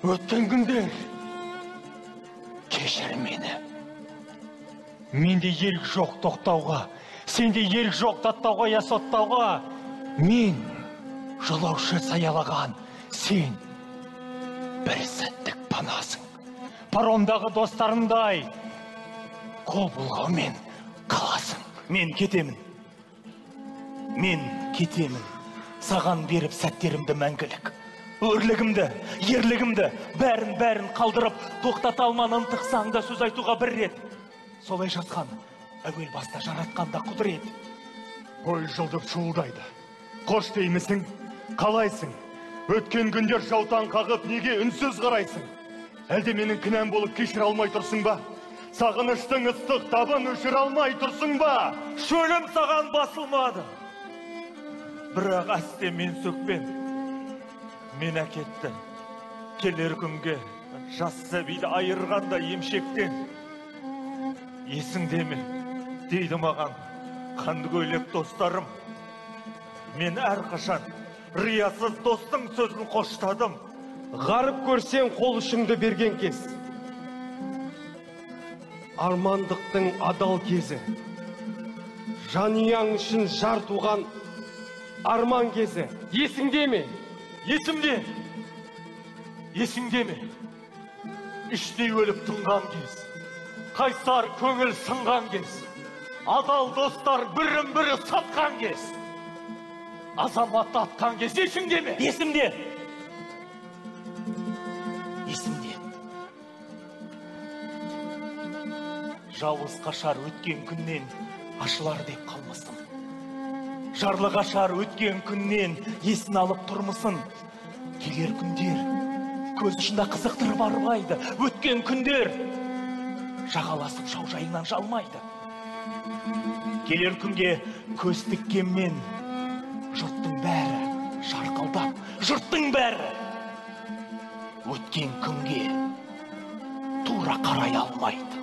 Өткен күндер кешір мені. Менде ерік жоқ тоқтауға, сенде ерік жоқ даттауға я соттауға. Мен жолаушы саялаған, сен бір сәттік панасың. Паромдағы достарымдай қол бұлғаумен қаласың. Мен кетемін. Саған беріп сәттерімді мәңгілік. Өрлігімді, ерлігімді, бәрін қалдырып, тоқтата алман ынтықсаңда сөз айтуға бір рет. Солай жатқан, әуел баста жаратқанда құдырет. Бой жылдып шуылдайды. Қош деймісің, қалайсың? Өткен күндер жаутан қағып, неге үнсіз қарайсың? Әлде менің кінәм болып кешір алмай тұрсың ба? Сағыныштың ыстық табын өшір алмай тұрсың ба? Шөлім саған басылмады. Бірақ әсте мен сөкпен. Мен әкетті. Келер күнге жас сәбиді айырғанда емшектен. Есіңде ме? Дейді маған қанды көйлек достарым. Мен әрқашан риясыз достың сөзін қоштадым. Ғарып көрсең қол ұшыңды берген кез. Армандықтың адал кезі. Жанияң үшін жар туған арман кезі. Есіңде ме? Есіңде ме? Іштей өліп тұнған кез. Қайсар көңіл сынған кез. Адал достар бірін-бірі сатқан кез. Азамат атқан кез. Есіңде ме? Есімде. Жауыз қашар өткен күннен ашылар деп қалмасын. Жарлы қашар өткен күннен есін алып тұрмысын. Келер күндер көз ұшында қызықтырып арбайды. Өткен күндер жағаласып шаужайыңнан жалмайды. Келер күнге көз тіккенмен жұрттың бәрі шарқылдап, жұрттың бәрі өткен күнге тура қарай алмайды.